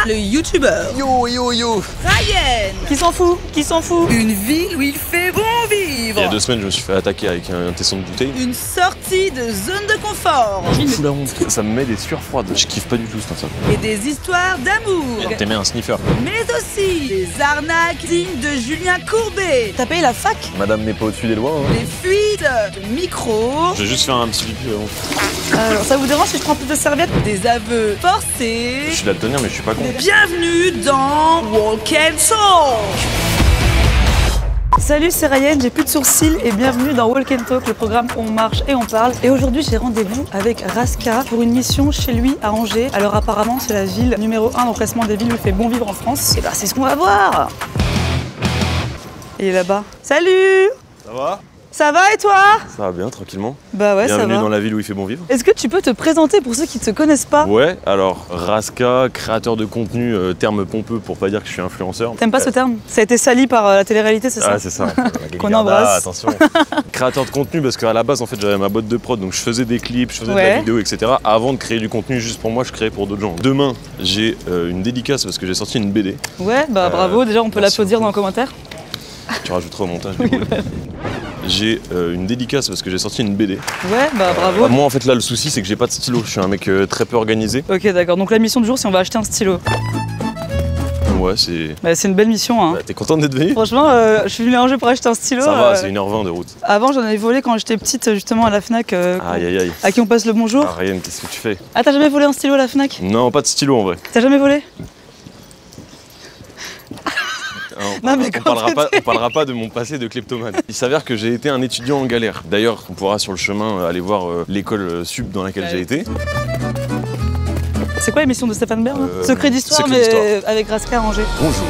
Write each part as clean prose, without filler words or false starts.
le youtubeur. Yo yo yo. Ryan. Qui s'en fout? Qui s'en fout? Une ville où il fait bon vivre. Il y a 2 semaines, je me suis fait attaquer avec un tesson de bouteille. Une sortie de zone de confort. Je me fous la honte. Ça me met des sueurs froides. Je kiffe pas du tout ça. Et des histoires d'amour. T'aimais un sniffer. Mais aussi des arnaques dignes de Julien Courbet. T'as payé la fac? Madame n'est pas au-dessus des lois. Hein. Des fuites de micros. Je vais juste faire un petit pipi avant. Alors, ça vous dérange si je prends un peu de serviette? Des aveux forcés. Je suis daltonien, mais je suis pas con. Bienvenue dans Walk and Talk. Salut, c'est Ryan, j'ai plus de sourcils et bienvenue dans Walk and Talk, le programme où on marche et on parle. Et aujourd'hui, j'ai rendez-vous avec Raska pour une mission chez lui à Angers. Alors apparemment, c'est la ville numéro 1 dans le classement des villes où il fait bon vivre en France. Et bah, c'est ce qu'on va voir. Il est là-bas. Salut! Ça va? Ça va et toi? Ça va bien, tranquillement. Bah ouais, ça Bienvenue va. dans la ville où il fait bon vivre. Est-ce que tu peux te présenter pour ceux qui ne te connaissent pas? Ouais, alors Raska, créateur de contenu, terme pompeux pour pas dire que je suis influenceur. T'aimes pas ce terme? Ça a été sali par la télé-réalité, c'est ça? Ah, c'est ça. Qu'on embrasse. Attention. Créateur de contenu parce qu'à la base, en fait, j'avais ma boîte de prod, donc je faisais des clips, je faisais de la Ouais. vidéo, etc. Avant de créer du contenu juste pour moi, je créais pour d'autres gens. Demain, j'ai une dédicace parce que j'ai sorti une BD. Ouais, bah bravo, déjà on peut merci l'applaudir beaucoup. dans le commentaire. Tu rajouteras au montage. Du coup. J'ai une dédicace parce que j'ai sorti une BD. Ouais, bah bravo. Moi, en fait, là, le souci, c'est que j'ai pas de stylo. Je suis un mec très peu organisé. Ok, d'accord, donc la mission du jour, c'est on va acheter un stylo. Ouais, c'est. Bah, c'est une belle mission, hein. Bah, t'es contente d'être venue? Franchement, je suis venu à Angers pour acheter un stylo. Ça va, c'est 1h20 de route. Avant, j'en avais volé quand j'étais petite, justement, à la Fnac, Aïe, aïe, aïe. à qui on passe le bonjour. Ah, Ryan, qu'est-ce que tu fais? Ah, t'as jamais volé un stylo à la Fnac? Non, pas de stylo en vrai. T'as jamais volé? Non, mais on quand parlera pas de mon passé de kleptomane. Il s'avère que j'ai été un étudiant en galère. D'ailleurs, on pourra sur le chemin aller voir l'école sup dans laquelle j'ai été. C'est quoi l'émission de Stéphane Bern? Secret d'histoire, Secret mais d'histoire. avec Raska à Angers. Bonjour,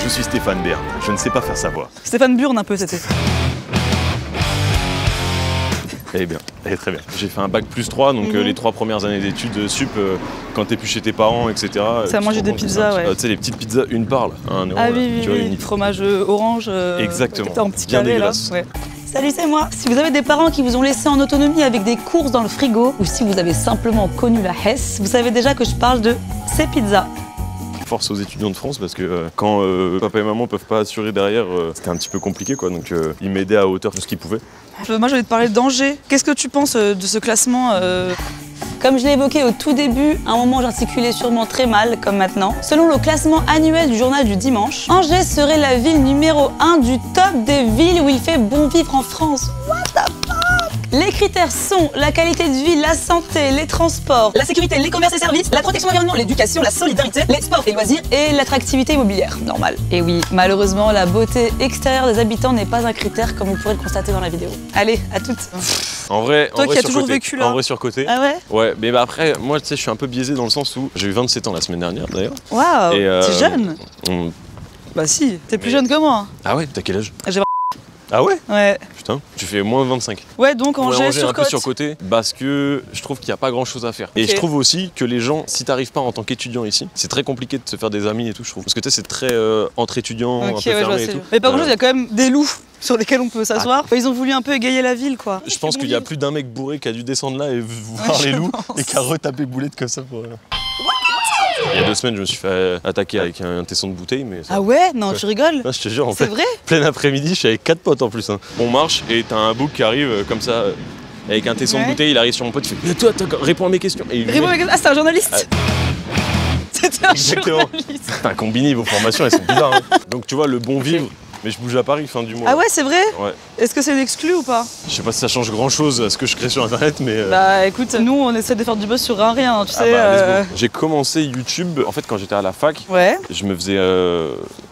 je suis Stéphane Bern. Je ne sais pas faire sa voix. Stéphane Burn, un peu, c'était. Elle est bien, elle est très bien. J'ai fait un bac +3, donc les 3 premières années d'études sup, quand t'es plus chez tes parents, etc. Ça mange des pizzas, ouais. Tu sais, les petites pizzas, une parle, à 1 euro. Ah là. oui, oui, Tu vois, oui. une- Fromage orange. Exactement. En petit Bien carré, là. dégueulasse. Ouais. Salut, c'est moi. Si vous avez des parents qui vous ont laissé en autonomie avec des courses dans le frigo, ou si vous avez simplement connu la Hesse, vous savez déjà que je parle de ces pizzas. Force aux étudiants de France parce que quand papa et maman peuvent pas assurer derrière, c'était un petit peu compliqué quoi. Donc ils m'aidaient à hauteur de ce qu'ils pouvaient. Moi, je vais te parler d'Angers. Qu'est-ce que tu penses de ce classement Comme je l'ai évoqué au tout début, à un moment j'articulais sûrement très mal, comme maintenant. Selon le classement annuel du journal du dimanche, Angers serait la ville numéro 1 du top des villes où il fait bon vivre en France. What the fuck? Les critères sont la qualité de vie, la santé, les transports, La sécurité, les commerces et services, la protection de l'environnement, l'éducation, la solidarité, les sports et loisirs. et l'attractivité immobilière, normal. Et oui, malheureusement, la beauté extérieure des habitants n'est pas un critère comme vous pourrez le constater dans la vidéo. Allez, à toutes. En vrai, Toi en vrai qui as sur toujours côté. vécu là. En vrai sur côté. Ah ouais? Ouais, mais bah après, moi tu sais, je suis un peu biaisé dans le sens où j'ai eu 27 ans la semaine dernière d'ailleurs. Waouh, Et, t'es jeune? on- Bah si, t'es plus Mais- jeune que moi. Ah ouais, t'as quel âge? J'ai Ah ouais? Ouais. Putain, tu fais moins 25. Ouais, donc Angers, Ouais, un sur peu côte. surcoté parce que je trouve qu'il n'y a pas grand chose à faire. Et Ok. je trouve aussi que les gens, si t'arrives pas en tant qu'étudiant ici, c'est très compliqué de se faire des amis et tout, je trouve. Parce que tu sais, c'est très entre étudiants, un peu Ok, ouais, je vois, fermé et c'est tout. Mais par contre, il y a quand même des loups sur lesquels on peut s'asseoir. Ils ont voulu un peu égayer la ville, quoi. Je pense qu'il y a plus d'un mec bourré qui a dû descendre là et voir les loups et qui a retapé boulette comme ça pour. Il y a 2 semaines, je me suis fait attaquer avec un tesson de bouteille, mais. Ah ouais? Non, tu rigoles? Ah, je te jure, en C'est fait, vrai? plein après-midi, je suis avec 4 potes en plus. Hein. On marche et t'as un bouc qui arrive comme ça, avec un tesson Ouais. de bouteille, il arrive sur mon pote, il fait mais toi, réponds à mes questions. Et il Réponds à la question. Ah, c'est un journaliste? C'était un Exactement. journaliste. Putain, Combini, vos formations, elles sont bizarres. Hein. Donc tu vois, le bon vivre, mais je bouge à Paris fin du mois. Ah ouais, c'est vrai? Ouais. Est-ce que c'est une exclue ou pas? Je sais pas si ça change grand chose à ce que je crée sur internet, mais. Bah écoute, nous on essaie de faire du buzz sur un rien, tu Ah sais. bah, let's go. J'ai commencé YouTube, en fait, quand j'étais à la fac, Ouais. je me faisais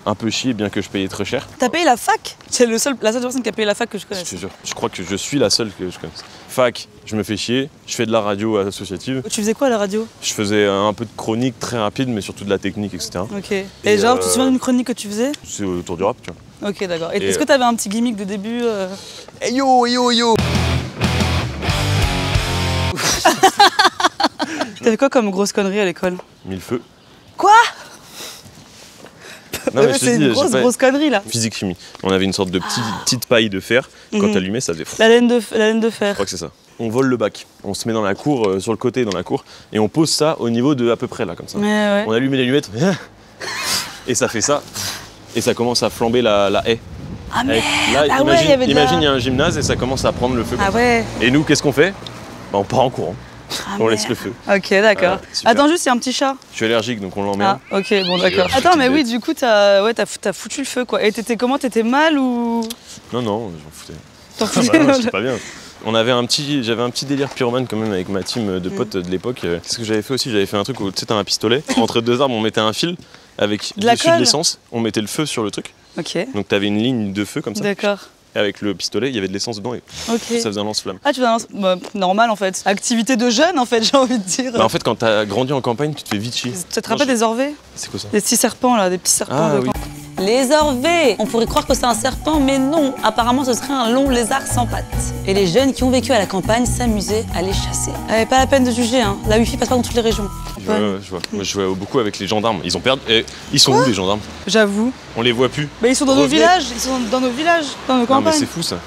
un peu chier, bien que je payais très cher. T'as payé la fac? C'est la seule personne qui a payé la fac que je Je connais. te jure, je crois que je suis la seule que je connaisse. Fac, je me fais chier, je fais de la radio associative, Tu faisais quoi à la radio? je faisais un peu de chronique très rapide, mais surtout de la technique, etc. Ok. Et genre, tu te souviens d'une chronique que tu faisais? C'est autour du rap, tu vois. Ok, d'accord. Et Et, est-ce que t'avais un petit gimmick de début Hey yo yo yo. T'avais quoi comme grosse connerie à l'école? Mille feux. Quoi? Non, mais je te C'est dis, une j'ai pas- grosse connerie là. Physique chimie. On avait une sorte de petite paille de fer. Quand Mhm. t'allumais, ça faisait. La laine de Je fer. crois que c'est ça. On vole le bac. On se met dans la cour, sur le côté dans la cour, et on pose ça au niveau de à peu près là, comme ça. Ouais, ouais. On allume les lunettes. et ça fait ça, et ça commence à flamber la haie. Ah merde. Là, Ah ouais, il y avait de la- imagine, il y a un gymnase et ça commence à prendre le feu. Ah ouais. Et nous, qu'est-ce qu'on fait? Bah, on part en courant. Ah, On laisse merde. le feu. Ok, d'accord. Super. Attends, juste, il y a un petit chat. Je suis allergique, donc on l'emmerde. Ah, ok, bon, d'accord. Je suis Attends, mais bête. oui, du coup, t'as foutu le feu, quoi. Et t'étais comment? T'étais mal ou. Non, non, j'en foutais. T'en Ah foutais bah non, c'est pas bien. J'avais un petit délire pyromane quand même avec ma team de potes de l'époque. Qu'est-ce que j'avais fait aussi? J'avais fait un truc où tu sais, t'as un pistolet. Entre deux arbres, on mettait un fil avec De la dessus de colle. l'essence. On mettait le feu sur le truc. Ok, Donc t'avais une ligne de feu comme ça. d'accord. Et avec le pistolet, il y avait de l'essence dedans et Ok. ça faisait un lance-flamme. Ah, tu vas dans... normal en fait. Activité de jeune en fait, j'ai envie de dire. Bah, en fait, quand t'as grandi en campagne, tu te fais vite chier. Tu te rappelles des orvées? C'est quoi ça? Des petits serpents là, des petits serpents Ah de oui. Les orvées. On pourrait croire que c'est un serpent, mais non. Apparemment, ce serait un long lézard sans pattes. Et les jeunes qui ont vécu à la campagne s'amusaient à les chasser. Pas la peine de juger, hein. La Wi-Fi passe pas dans toutes les régions. Ouais, je vois. Moi, je jouais beaucoup avec les gendarmes. Ils ont perdu. Ils sont où les gendarmes? J'avoue. On les voit plus. Bah ils sont dans nos Revenez. villages, ils sont dans nos villages, dans nos Non mais campagnes. c'est fou ça.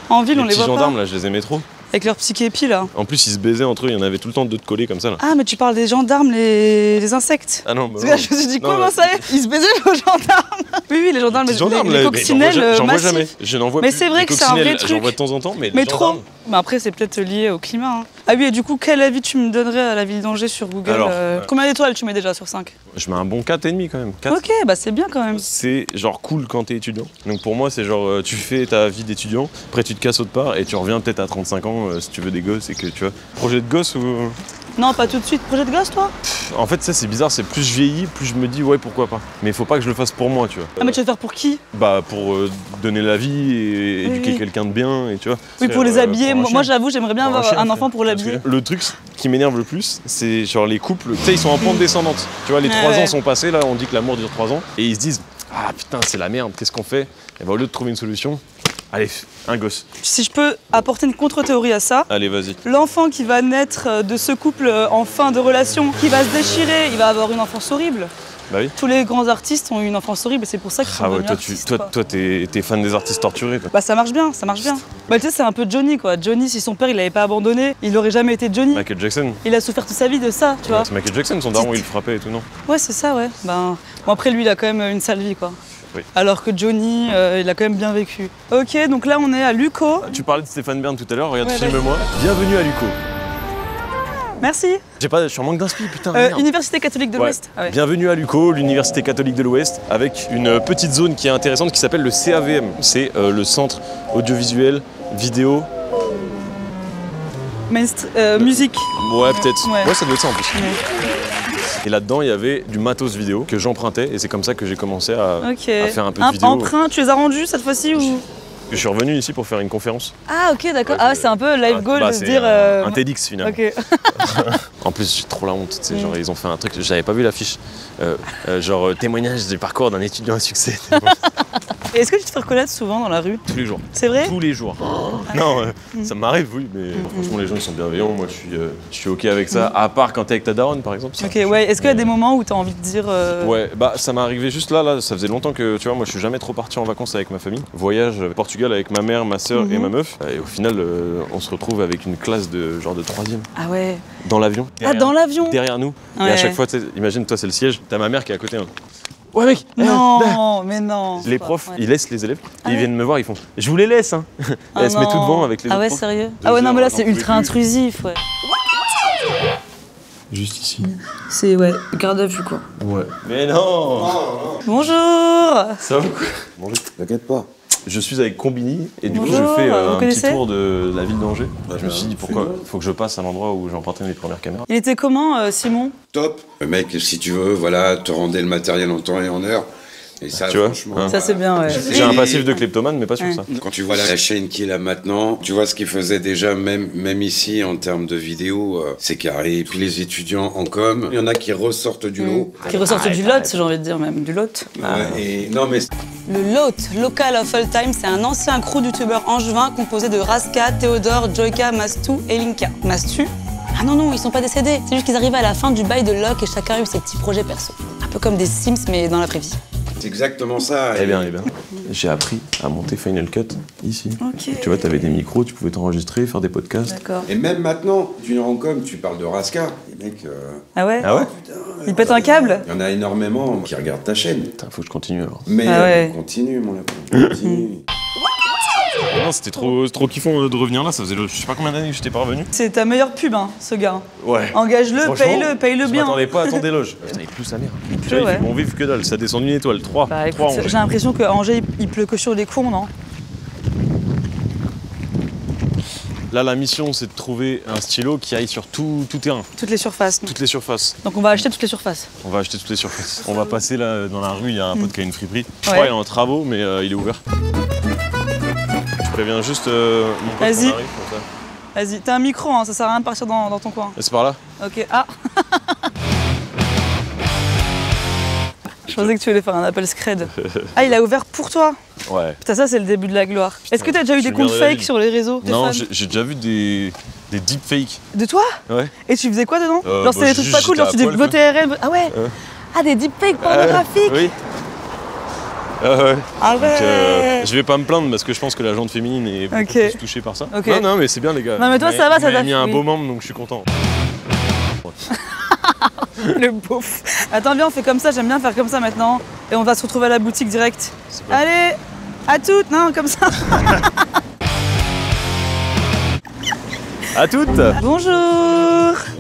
En ville, on les petits voit gendarmes pas. là, je les aimais trop. Avec leur petit képi là. En plus, ils se baisaient entre eux. Il y en avait tout le temps deux de collés comme ça là. Ah, mais tu parles des gendarmes, les insectes. Ah non, bah Parce que là, je me suis dit, Non, comment mais- ça Ils se baisaient aux gendarmes. Oui, les gendarmes, Les gendarmes, les là, coccinelles mais j'en vois massifs. jamais. Je n'en vois Mais plus. c'est vrai Les que c'est un vrai coccinelles, truc. J'en vois de temps en temps, mais Mais les trop. gendarmes. Mais après, c'est peut-être lié au climat. Hein. Ah oui, et du coup, quel avis tu me donnerais à la ville d'Angers sur Google Alors, Combien d'étoiles tu mets déjà sur 5? Je mets un bon 4,5 quand même. 4. Ok, bah c'est bien quand même. C'est genre cool quand t'es étudiant. Donc pour moi, c'est genre tu fais ta vie d'étudiant, après tu te casses autre part et tu reviens peut-être à 35 ans si tu veux des gosses et que tu vois. Projet de gosse ou. Non, pas tout de suite. Projet de gosse, toi? En fait, ça c'est bizarre, c'est plus je vieillis, plus je me dis ouais, pourquoi pas. Mais il faut pas que je le fasse pour moi, tu vois. Ah, mais tu veux faire pour qui? Bah pour donner la vie et Oui, éduquer oui. quelqu'un de bien et tu vois. Oui, pour les habiller. pour un Moi, chien. j'avoue, j'aimerais bien Pour un avoir chien, un frère. enfant pour l'habiller. Le truc qui m'énerve le plus, c'est genre les couples, tu sais, ils sont en pente descendante. Tu vois, les Ah 3 ouais. ans sont passés, là, on dit que l'amour dure 3 ans, et ils se disent ah putain, c'est la merde, qu'est-ce qu'on fait? Et bah au lieu de trouver une solution, allez, un gosse. Si je peux apporter une contre-théorie à ça, Allez, vas-y. l'enfant qui va naître de ce couple en fin de relation, qui va se déchirer, il va avoir une enfance horrible. Bah oui. Tous les grands artistes ont eu une enfance horrible et c'est pour ça qu'ils sont Ah ouais, devenus artistes, quoi. toi, t'es fan des artistes torturés, toi. Bah ça marche bien, ça marche bien. Bah tu sais, c'est un peu Johnny quoi. Johnny, si son père il l'avait pas abandonné, il aurait jamais été Johnny. Michael Jackson. Il a souffert toute sa vie de ça, tu vois. C'est Michael Jackson, son daron, il le frappait et tout, non? Ouais, c'est ça, ouais. Ben, bon après lui, il a quand même une sale vie quoi. Oui. Alors que Johnny, il a quand même bien vécu. Ok, donc là on est à Luco. Tu parlais de Stéphane Bern tout à l'heure, regarde, Ouais, filme-moi. Bienvenue à Luco. Merci. Je suis en manque d'inspi, putain. merde. Université catholique de Ouais. l'Ouest. Ah ouais. Bienvenue à Luco, l'Université catholique de l'Ouest, avec une petite zone qui est intéressante qui s'appelle le CAVM. C'est le centre audiovisuel, vidéo. Musique. Ouais, peut-être. Ouais. Ouais, ça doit être ça en plus. Ouais. Et là-dedans, il y avait du matos vidéo que j'empruntais et c'est comme ça que j'ai commencé à Ok. faire un peu de vidéo. Emprunt, tu les as rendus cette fois-ci ou? Je suis revenu ici pour faire une conférence. Ah ok, d'accord. Ouais, Ah c'est un peu live goal Bah, de se c'est dire. un TEDx finalement. Ok. En plus, j'ai trop la honte. Tu sais, genre, ils ont fait un truc, j'avais pas vu l'affiche. Genre témoignage du parcours d'un étudiant à succès. Et est-ce que tu te fais reconnaître souvent dans la rue? Tous les jours. C'est vrai? Tous les jours. Non, ça m'arrive, oui, mais franchement, les gens ils sont bienveillants. Moi, je suis ok avec ça. À part quand t'es avec ta daronne, par exemple. ça, Ok, je suis- ouais. Est-ce qu'il y a des moments où t'as envie de dire. Ouais, bah ça m'est arrivé juste là, ça faisait longtemps que, tu vois, moi je suis jamais trop parti en vacances avec ma famille. Voyage au Portugal avec ma mère, ma soeur et ma meuf. Et au final, on se retrouve avec une classe de genre de 3e Ah ouais. dans l'avion. Ah, dans l'avion? Derrière nous. Et Ouais. à chaque fois, tu sais, imagine, toi c'est le siège, t'as ma mère qui est à côté. Hein. Ouais mec Non, mais non. Les profs, Ouais. ils laissent les élèves, Ah ils ouais. viennent me voir, ils font « Je vous les laisse hein !» Et Ah elle se met tout non. devant avec les Ah autres ouais, profs. sérieux? 2 Ah ouais, non, mais là heures, c'est j'en pouvais ultra plus. intrusif, ouais. Juste ici. C'est, ouais, garde à vue quoi. Ouais. Mais non Bonjour. Ça va quoi Bonjour. T'inquiète pas. Je suis avec Combini et du coup Bonjour, je fais vous un petit connaissez tour de la ville d'Angers. Bah, Je me suis dit pourquoi il faut que je passe à l'endroit où j'ai emprunté mes premières caméras. Il était comment, Simon? Top. Le mec, si tu veux, voilà, te rendait le matériel en temps et en heure. Et ça, Tu vois, franchement. hein. Ça c'est bien, ouais. J'ai un passif de kleptomane mais pas sur Ouais. ça. Quand tu vois la chaîne qui est là maintenant, tu vois ce qu'il faisait déjà, même ici, en termes de vidéo, c'est carré. Puis les étudiants en com, il y en a qui ressortent du lot. Qui ressortent du lot, j'ai envie de dire même, du lot. Ouais, et non, mais Le LOT, Local of All Time, c'est un ancien crew de youtubeurs angevins composé de Raska, Théodore, Joyka, Mastou et Linka. Mastou? Ah non, non, ils sont pas décédés. C'est juste qu'ils arrivaient à la fin du bail de Locke et chacun a eu ses petits projets perso. Un peu comme des Sims, mais dans la vraie vie. C'est exactement ça. Eh bien. J'ai appris à monter Final Cut ici. Ok. Tu vois, t'avais des micros, tu pouvais t'enregistrer, faire des podcasts. D'accord. Et même maintenant, tu rends compte, tu parles de Raska. Les mecs, Ah ouais? Ah ouais? Il pète un câble? il y en a énormément qui regardent ta chaîne. Putain, faut que je continue alors. Mais Ah ouais. continue, mon lapin. Continue. Non, c'était trop kiffant de revenir là, ça faisait je sais pas combien d'années que j'étais pas revenu. C'est ta meilleure pub, hein, ce gars. Ouais. Engage-le, Franchement, paye-le Je bien. m'attendais pas à tant d'éloges. Putain, il pleut sa mère. Il Tu pleut, vois, il ouais. fait bon vivre que dalle, ça descend d'une étoile. 3. Bah écoute, 3 Angers. j'ai l'impression qu'à Angers, il pleut que sur les cons, non? Là, la mission, c'est de trouver un stylo qui aille sur tout terrain, Toutes les surfaces. toutes les surfaces. Donc on va acheter toutes les surfaces. On va acheter toutes les surfaces. On va passer là dans la rue, il y a un pote qui a une friperie. Je Ouais. crois qu'il est en travaux, mais il est ouvert. Je préviens juste mon pote Vas-y. qu'on arrive comme ça. Vas-y, t'as un micro, hein, ça sert à rien de partir dans ton coin. Et c'est par là? Ok, ah. Je pensais que tu allais faire un appel scred. Ah, il a ouvert pour toi. Ouais. Putain, ça c'est le début de la gloire. Est-ce que t'as déjà eu je des suis le comptes maire de la fake ville. sur les réseaux? des Non, fans j'ai déjà vu des deepfakes. De toi? Ouais. Et tu faisais quoi dedans? Bah, Genre c'était des trucs pas juste, cool, genre tu j'étais dis à poil, VOTRN. Ah ouais? Ah, des deepfakes pornographiques? Oui. Ouais. Ah ouais. Donc, je vais pas me plaindre parce que je pense que la jante féminine est beaucoup Ok. plus touchée par ça. Ok. Non, mais c'est bien les gars. Non, mais toi, ça va, ça t'a t'a mis un oui. beau membre donc je suis content. Le beauf. Attends, viens, on fait comme ça, j'aime bien faire comme ça maintenant. Et on va se retrouver à la boutique direct. Pas... Allez, à toutes, non, comme ça. À toutes. Bonjour.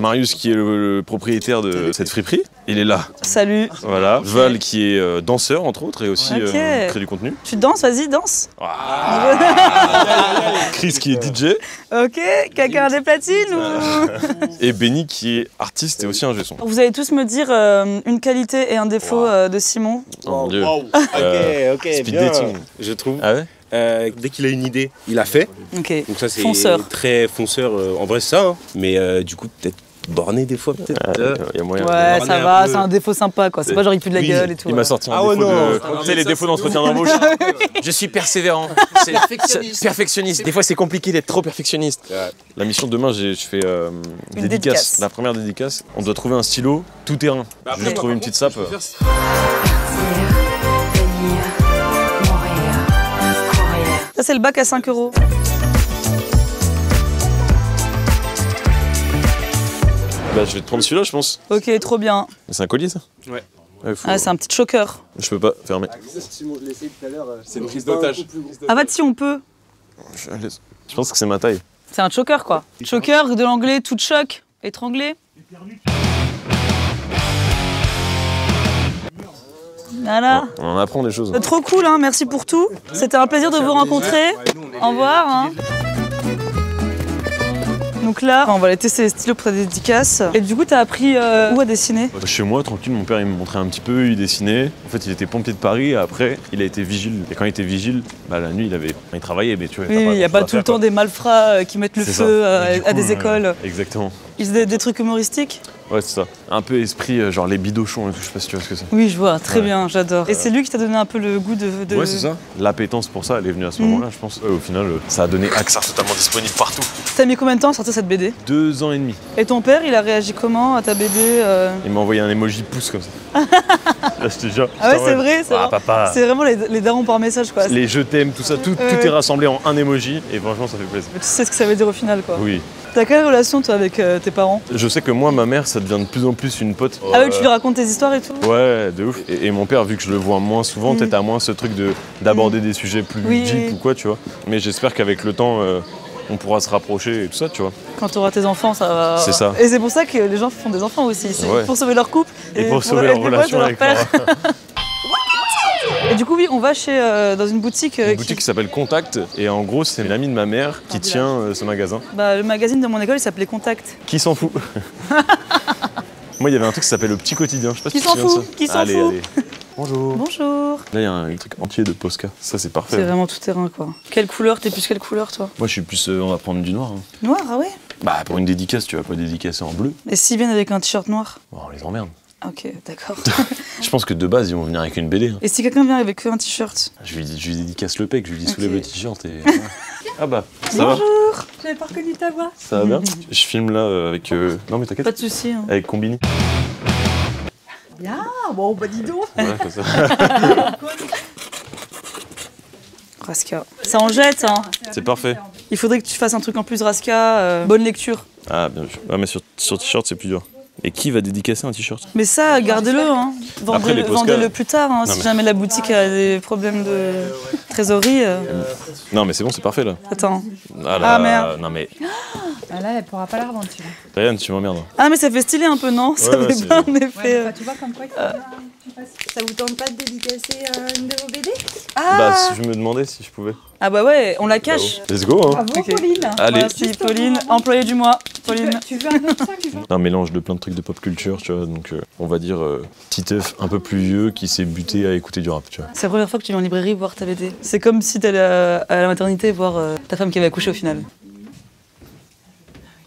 Marius qui est le propriétaire de cette friperie, il est là. Salut. Voilà. Val qui est danseur entre autres et aussi Ok. crée du contenu. Tu danses, vas-y, danse. Chris qui est DJ Ok, quelqu'un a des platines ou... et Benny qui est artiste et aussi un son. Vous allez tous me dire une qualité et un défaut de Simon. Oh mon dieu. Ok, speed bien, dating. je trouve. Ah ouais? Dès qu'il a une idée, il a fait. Ok, Donc ça c'est fonceur. très fonceur. En vrai c'est ça, hein. Mais du coup peut-être borné des fois peut-être. Il y a moyen. Ouais, on est ça un va, peu- c'est un défaut sympa quoi. C'est pas genre il pue de la Oui, gueule et tout. Il m'a sorti un Ah ouais, défaut non. de... Tu sais les défauts d'entretien d'embauche. Je suis persévérant. Perfectionniste. Des fois, c'est compliqué d'être trop perfectionniste. La mission de demain, je fais Une dédicace. dédicace. La première dédicace, on doit trouver un stylo tout terrain. Juste trouver une petite sape. Ça c'est le bac à 5 €. Bah, je vais te prendre celui-là, je pense. Ok, trop bien. C'est un collier, ça? Ouais. Faut- Ah, c'est un petit choker. Je peux pas fermer. C'est une prise d'otage. Ah bah si on peut. Je pense que c'est ma taille. C'est un choker quoi. Choker de l'anglais, tout choc, étranglé. Voilà. On en apprend des choses. Trop cool, hein, merci pour tout. C'était un plaisir de vous rencontrer. Au revoir. Hein. Donc là, on va aller tester les stylos pour ta dédicace. Et du coup, t'as appris où à dessiner? Chez moi, tranquille, mon père il me montrait un petit peu, il dessinait. En fait, il était pompier de Paris et après, il a été vigile. Et quand il était vigile, bah, la nuit, il travaillait, mais tu vois. Oui, il n'y a pas tout le temps des malfrats qui mettent le C'est feu ça. Et du à coup, des écoles. Exactement. Ils faisaient des trucs humoristiques? Ouais, c'est ça. Un peu esprit, genre les bidochons et tout, je sais pas si tu vois ce que c'est. Oui, je vois, très Ouais. bien, j'adore. Et c'est lui qui t'a donné un peu le goût de... Ouais, c'est ça. L'appétence pour ça, elle est venue à ce moment-là, je pense. Au final, ça a donné accès totalement disponible partout. T'as mis combien de temps à sortir cette BD? 2 ans et demi. Et ton père, il a réagi comment à ta BD Il m'a envoyé un emoji pouce comme ça. Là, je te jure. Ah ouais, J'étais en c'est mode, vrai, Ah, papa. c'est vraiment les darons par message, quoi. Les je t'aime, tout ça, tout Ouais. est rassemblé en un emoji et franchement, ça fait plaisir. Mais tu sais ce que ça veut dire au final, quoi. Oui. T'as quelle relation, toi, avec tes parents? Je sais que moi, ma mère, ça devient de plus en plus une pote. Ah oui, tu lui racontes tes histoires et tout? Ouais, de ouf. Et mon père, vu que je le vois moins souvent, peut-être à moins ce truc d'aborder des sujets plus Oui, deep oui. ou quoi, tu vois. Mais j'espère qu'avec le temps, on pourra se rapprocher et tout ça, tu vois. Quand tu auras tes enfants, ça va... C'est ça. Et c'est pour ça que les gens font des enfants aussi. C'est Ouais. pour sauver leur couple. Et pour sauver leur être des relation potes de avec leur... père. Et du coup, oui, on va dans une boutique... Une boutique qui s'appelle Contact. Et en gros, c'est une amie de ma mère qui tient ce magasin. Bah, le magazine de mon école, il s'appelait Contact. Qui s'en fout? Moi, il y avait un truc qui s'appelle Le Petit Quotidien. Je sais pas si Qui tu s'en te souviens de fout? ça. Qui s'en Allez, fout? allez. Bonjour. Bonjour. Là, il y a un truc entier de Posca. Ça, c'est parfait. C'est vraiment tout terrain, quoi. Quelle couleur? T'es plus quelle couleur, toi? Moi, je suis plus... on va prendre du noir. Hein. Noir, ah ouais? Bah, pour une dédicace, tu vas pas dédicacer en bleu. Et s'ils viennent avec un t-shirt noir? Bon, on les emmerde. Ok, d'accord. Je pense que de base, ils vont venir avec une BD. hein. Et si quelqu'un vient avec un t-shirt? Je lui dédicace le pec, je lui dis Ok. soulève le t-shirt et... voilà. Ah bah, ça va? Bonjour. J'avais pas reconnu ta voix. Ça va bien? Je filme là avec... Non mais t'inquiète. Pas de soucis. Hein. Avec Combini. Bien, bon, bah dis donc. Ouais, comme ça. Raska. Ça en jette, hein. C'est parfait. Il faudrait que tu fasses un truc en plus, Raska. Bonne lecture. Ah, bien sûr. Ouais, mais sur t-shirt, c'est plus dur. Et qui va dédicacer un t-shirt? Mais ça, gardez-le, hein. Après, les Vendez-le plus tard, hein. Si jamais la boutique a des problèmes de trésorerie. Non, mais c'est bon, c'est parfait là. Attends. Ah, là, merde. Non, mais. Ah là, elle pourra pas la revendre, tu vois. Ryan, tu m'emmerdes. Ah, mais ça fait stylé un peu, non? Ça ouais, fait c'est- pas un effet. Tu vois comme quoi il faut bien que tu fasses. Ça vous tente pas de dédicacer une de vos BD? Bah, si je me demandais si je pouvais. Ah bah ouais, on la cache. Let's go, hein. Bravo, Ok. Pauline. Allez. Merci, Pauline. Employée du mois. Pauline. Tu veux un autre sac? Un mélange de plein de trucs de pop culture, tu vois. Donc, on va dire petit œuf un peu plus vieux qui s'est buté à écouter du rap, tu vois. C'est la première fois que tu viens en librairie voir ta BD. C'est comme si t'allais à la maternité voir ta femme qui avait accouché au final.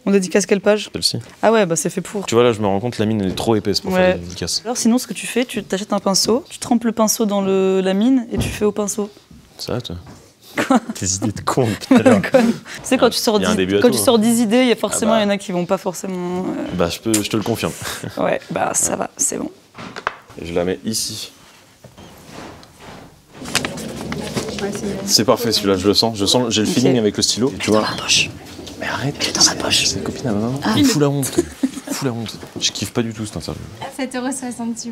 On dédicace quelle page? Celle-ci. Ah ouais, bah c'est fait pour. Tu vois, là, je me rends compte, la mine, elle est trop épaisse pour Ouais. faire des dédicaces. Alors sinon, ce que tu fais, tu t'achètes un pinceau, tu trempes le pinceau dans la mine et tu fais au pinceau. C'est ça, toi? Tes idées de con depuis tout à l'heure. Tu sais, quand tu sors Il y a un 10 début à quand tout, tu hein. sors 10 idées, il y a forcément, Ah bah. il y en a qui vont pas forcément. Bah, je te le confirme. Ouais, bah ça va, c'est bon. Et je la mets ici. Ouais, C'est parfait celui-là, je le sens, j'ai le feeling Ok. avec le stylo. Tu vois. poche. Mais arrête, dans ma poche. C'est une copine à ma maman. Ah. Fous la honte. Fous la honte. Je kiffe pas du tout cette interview. 7,60 €.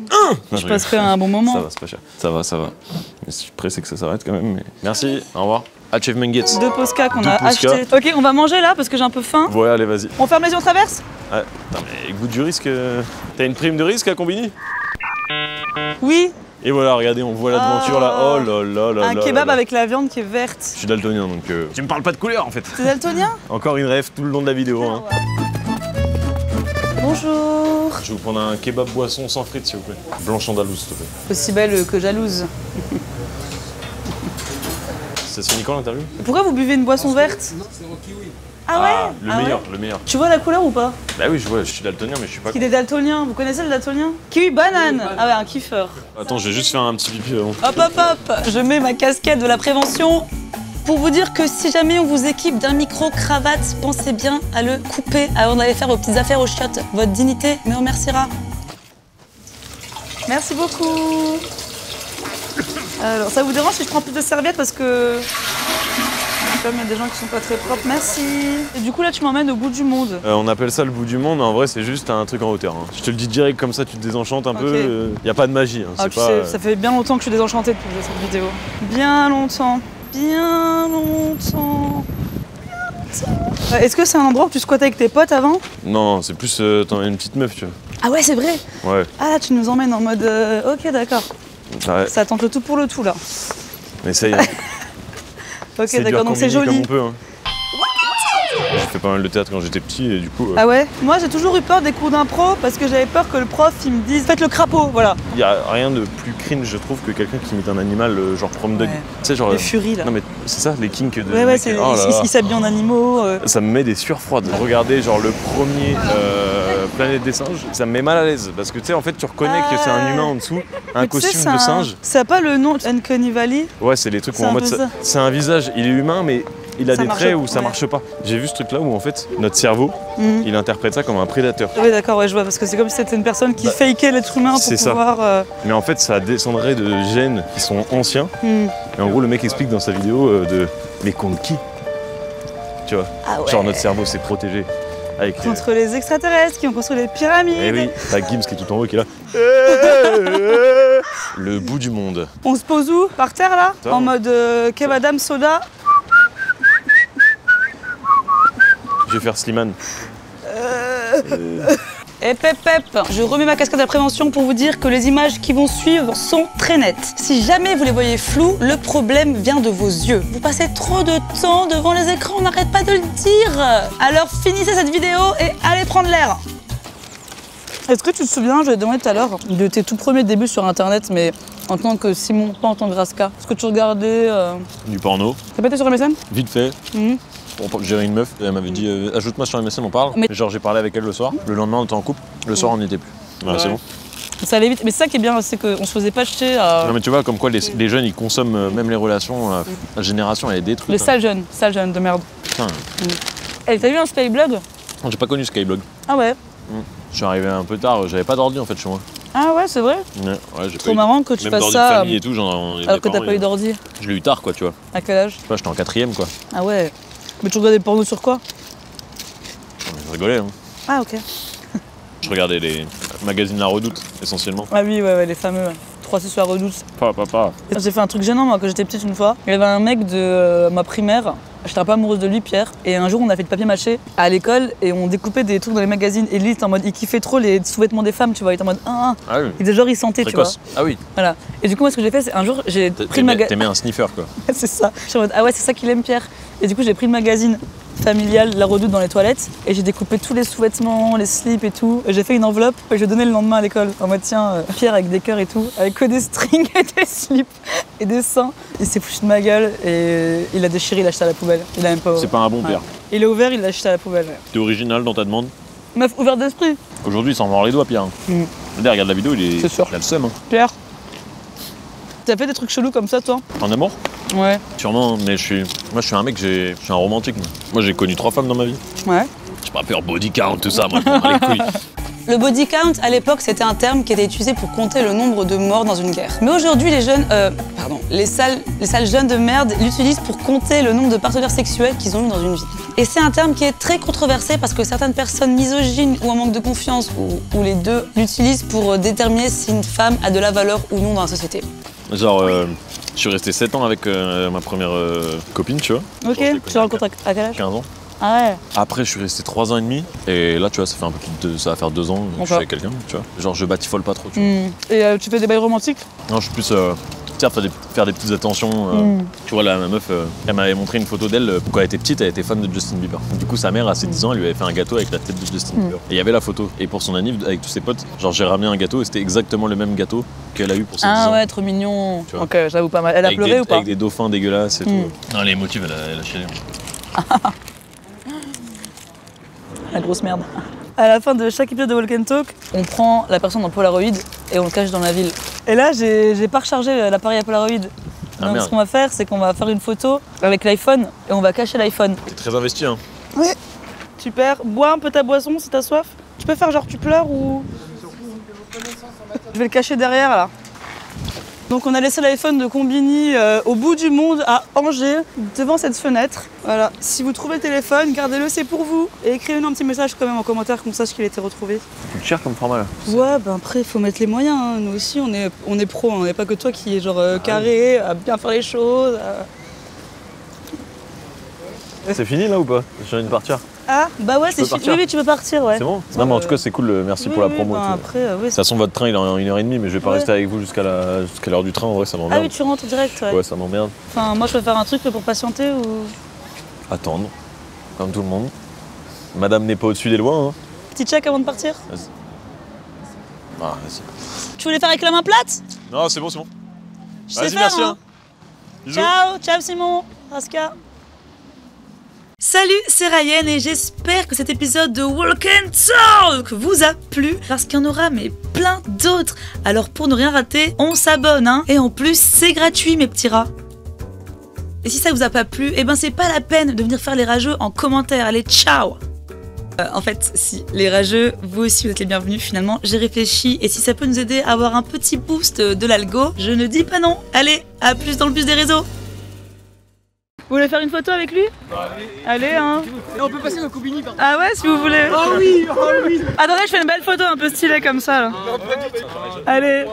Non, Je passerai un bon moment. Ça va, c'est pas cher. Ça va, ça va. Mais je suis pressé que ça s'arrête quand même. Mais... Merci, au revoir. Achievement Gates. 2 Posca qu'on Deux a Posca. acheté. Ok, on va manger là parce que j'ai un peu faim. Ouais, allez, vas-y. On ferme les yeux, on traverse? Ouais. Putain, mais goût du risque. T'as une prime de risque à Combini? Oui, Et voilà, regardez, on voit l'aventure là. Oh là là là un là kebab là. avec la viande qui est verte. Je suis daltonien donc. Tu me parles pas de couleur en fait. T'es daltonien? Encore une rêve tout le long de la vidéo. Hein. Bonjour. Je vais vous prendre un kebab boisson sans frites s'il vous plaît. Blanche andalouse s'il te plaît. Aussi belle que jalouse. Ça se finit quand l'interview? Pourquoi vous buvez une boisson verte? Ah ouais? Le Ah meilleur, ouais. le meilleur. Tu vois la couleur ou pas? Bah oui, je vois, je suis daltonien mais je suis pas. Il est daltonien. Vous connaissez le daltonien? Kiwi banane. Ah ouais, un kiffeur. Attends, je vais juste faire un petit pipi avant. Hop hop hop, je mets ma casquette de la prévention pour vous dire que si jamais on vous équipe d'un micro-cravate, pensez bien à le couper avant d'aller faire vos petites affaires aux chiottes. Votre dignité me remerciera. Merci beaucoup. Alors, ça vous dérange si je prends plus de serviettes parce que comme il y a des gens qui sont pas très propres. Merci. Et du coup là, tu m'emmènes au bout du monde. On appelle ça le bout du monde, mais en vrai c'est juste un truc en hauteur. Hein. Je te le dis direct comme ça, tu te désenchantes un Ok. peu. Y a pas de magie. Hein. Ah, C'est tu pas, sais, ça fait bien longtemps que je suis désenchantée de poser cette vidéo. Bien longtemps. Bien longtemps. Est-ce que c'est un endroit où tu squattais avec tes potes avant? Non, c'est plus t'en as une petite meuf, tu Ah ouais, c'est vrai. vois. Ouais. Ah là, tu nous emmènes en mode. Ok, d'accord. Ouais. Ça tente le tout pour le tout là. On essaye. Hein. Ok, C'est d'accord, dur donc c'est combiner joli. comme on peut. Hein. J'ai fait pas mal de théâtre quand j'étais petit et du coup, Ah ouais? Moi, j'ai toujours eu peur des cours d'impro parce que j'avais peur que le prof il me dise faites le crapaud, voilà. y a rien de plus cringe, je trouve, que quelqu'un qui imite un animal genre prom dog. Ouais. Tu sais, genre. Les furies là. Non mais c'est ça, les kinks de. Ouais, ouais, mecs. c'est, Oh là là. ils s'habillent en animaux. Ça me met des sueurs froides. Regardez genre le premier Planète des singes, ça me met mal à l'aise parce que tu sais en fait tu reconnais que c'est un humain en dessous, un Mais tu sais, costume c'est de singe. Ça n'a pas le nom Uncanny Valley? Ouais, c'est les trucs où C'est en un mode peu ça. c'est un visage, il est humain mais il a Ça des marche traits pas, où ça ouais. marche pas. J'ai vu ce truc là où en fait notre cerveau, Mhm. il interprète ça comme un prédateur. Oui, d'accord, ouais, je vois, parce que c'est comme si c'était une personne qui Bah, fakeait l'être humain pour c'est ça. pouvoir. Mais en fait ça descendrait de gènes qui sont anciens. Hmm. Et en gros le mec explique dans sa vidéo mais contre qui? Tu vois, Ah ouais. genre notre cerveau s'est protégé avec Contre les extraterrestres qui ont construit les pyramides. Eh oui, t'as Gims qui est tout en haut qui est là. Le bout du monde. On se pose où? Par terre là? Ça, En on- mode Kev Adams soda? Je vais faire Slimane. Hep hep hep, je remets ma casquette de la prévention pour vous dire que les images qui vont suivre sont très nettes. Si jamais vous les voyez floues, le problème vient de vos yeux. Vous passez trop de temps devant les écrans, on n'arrête pas de le dire. Alors finissez cette vidéo et allez prendre l'air. Est-ce que tu te souviens, je l'ai demandé tout à l'heure, de tes tout premiers débuts sur internet, mais en tant que Simon, pas en tant que Raska? Est-ce que tu regardais. Du porno. T'as pas été sur MSN? Vite fait. Mhm. Bon, j'ai une meuf, elle m'avait dit ajoute-moi sur MSN, on parle. Mais- Genre j'ai parlé avec elle le soir. Le lendemain on était en couple. Le soir on n'y était plus. Voilà, c'est Ouais. bon. Ça allait vite, mais c'est ça qui est bien, c'est qu'on se faisait pas jeter à. Non mais tu vois comme quoi les jeunes ils consomment même les relations. La génération elle est détruite. Les sales jeunes de merde. Putain. Eh, t'as vu un Skyblog? J'ai pas connu Skyblog. Ah ouais. Je suis arrivé un peu tard, j'avais pas d'ordi en fait chez moi. Ah ouais, c'est vrai. Ouais, j'ai Trop marrant que tu même fasses d'ordi ça. de famille et tout, Alors que t'as pas eu d'ordi. Je l'ai eu tard, quoi, tu vois. À quel âge? Je sais pas, j'étais en 4ème, quoi. Ah ouais. Mais tu regardais des pornos sur quoi? Je rigolais, hein. Ah ok. Je regardais les magazines La Redoute, essentiellement. Ah oui, ouais, les fameux. 3-6 sur la Redoute. Papa. J'ai fait un truc gênant moi quand j'étais petite une fois. Il y avait un mec de ma primaire, j'étais un peu amoureuse de lui, Pierre, et un jour on a fait du papier mâché à l'école et on découpait des trucs dans les magazines et lui il était en mode, il kiffait trop les sous-vêtements des femmes, tu vois, il était en mode ah oui. Il était genre il sentait, Précoce. tu vois. Ah oui. Voilà. Et du coup moi ce que j'ai fait c'est un jour j'ai pris le magazine. T'aimais un sniffer quoi. C'est ça. J'étais en mode ah ouais c'est ça qu'il aime Pierre. Et du coup j'ai pris le magazine familial La Redoute dans les toilettes et j'ai découpé tous les sous-vêtements, les slips et tout. Et j'ai fait une enveloppe et je donnais le lendemain à l'école en mode tiens Pierre avec des cœurs et tout, avec que des strings et des slips et des seins. Il s'est foutu de ma gueule et il a déchiré, il l'a jeté à la poubelle. Il a même pas. C'est pas un bon Pierre. Il est ouvert, il l'a jeté à la poubelle. Ouais. T'es original dans ta demande. Meuf ouverte d'esprit. Aujourd'hui il s'en mord les doigts Pierre. Regarde la vidéo, il C'est sûr. a le seum. Hein. Pierre, t'as fait des trucs chelous comme ça toi? En amour? Ouais. Sûrement, mais je suis un mec, je suis un romantique. Moi j'ai connu 3 femmes dans ma vie. Ouais. J'ai pas peur body count, tout ça, moi je m'en bats les couilles. Le body count, à l'époque, c'était un terme qui était utilisé pour compter le nombre de morts dans une guerre. Mais aujourd'hui, les sales jeunes de merde l'utilisent pour compter le nombre de partenaires sexuels qu'ils ont eu dans une vie. Et c'est un terme qui est très controversé parce que certaines personnes misogynes ou en manque de confiance, ou les deux, l'utilisent pour déterminer si une femme a de la valeur ou non dans la société. Genre, je suis resté 7 ans avec ma première copine, tu vois. Ok, tu rencontres à quel âge? 15 ans. Ah ouais. Après, je suis resté 3 ans et demi. Et là, tu vois, ça fait un peu plus de. Ça va faire 2 ans que je suis avec quelqu'un, tu vois. Genre, je batifole pas trop, tu vois. Et tu fais des bails romantiques? Non, je suis plus. Tu sais, faire des petites attentions. Tu vois, là, ma meuf, elle m'avait montré une photo d'elle. Quand elle était petite, elle était fan de Justin Bieber. Du coup, sa mère, à ses 10 ans, elle lui avait fait un gâteau avec la tête de Justin Bieber. Et il y avait la photo. Et pour son anniv, avec tous ses potes, genre, j'ai ramené un gâteau et c'était exactement le même gâteau qu'elle a eu pour ses 10 ans. Ah ouais, trop mignon. Tu vois. Ok, j'avoue pas mal. Elle a pleuré ou pas? Avec des dauphins dégueulasses et tout. Non, les motifs, elle a chialé. La grosse merde. À la fin de chaque épisode de Walk and Talk, on prend la personne en Polaroid et on le cache dans la ville. Et là, j'ai pas rechargé l'appareil à Polaroid. Donc ce qu'on va faire, c'est qu'on va faire une photo avec l'iPhone et on va cacher l'iPhone. T'es très investi, hein. Oui. Super. Bois un peu ta boisson si t'as soif. Tu peux faire genre tu pleures ou... Je vais le cacher derrière là. Donc on a laissé l'iPhone de Combini au bout du monde à Angers, devant cette fenêtre. Voilà. Si vous trouvez le téléphone, gardez-le, c'est pour vous. Et écrivez-nous un petit message quand même en commentaire qu'on sache qu'il a été retrouvé. Ça coûte cher comme format là. Ouais, ben après, il faut mettre les moyens. Hein. Nous aussi, on est pro. On n'est pas que toi qui est genre carré, à bien faire les choses. C'est fini là ou pas? J'ai envie de partir. Ah, bah ouais, c'est fini. Oui, tu peux partir, ouais. C'est bon? Non, mais en tout cas, c'est cool. Merci pour la promo. Ben après, de toute façon, votre train il est en 1h30, mais je vais pas rester avec vous jusqu'à l'heure du train. En vrai, ça m'emmerde. Ah oui, tu rentres direct, ouais. Ouais, ça m'emmerde. Enfin, moi, je peux faire un truc pour patienter ou. Attendre, comme tout le monde. Madame n'est pas au-dessus des lois, hein. Petit check avant de partir? Vas-y. Ah, vas-y. Tu voulais faire avec la main plate? Non, c'est bon, c'est bon. Vas-y, merci. Hein. Ciao, ciao Simon, Raska. Salut, c'est Ryan et j'espère que cet épisode de Walk and Talk vous a plu parce qu'il y en aura mais plein d'autres. Alors pour ne rien rater, on s'abonne hein. Et en plus, c'est gratuit mes petits rats. Et si ça vous a pas plu, eh ben c'est pas la peine de venir faire les rageux en commentaire. Allez, ciao. En fait, si les rageux, vous aussi vous êtes les bienvenus finalement. J'ai réfléchi et si ça peut nous aider à avoir un petit boost de l'algo, je ne dis pas non. Allez, à plus dans le bus des réseaux. Vous voulez faire une photo avec lui? Allez, hein. Et on peut passer au Combini, pardon. Ah ouais, si vous voulez. Oh oui, oh oui. Attendez, je fais une belle photo un peu stylée comme ça, là. Allez.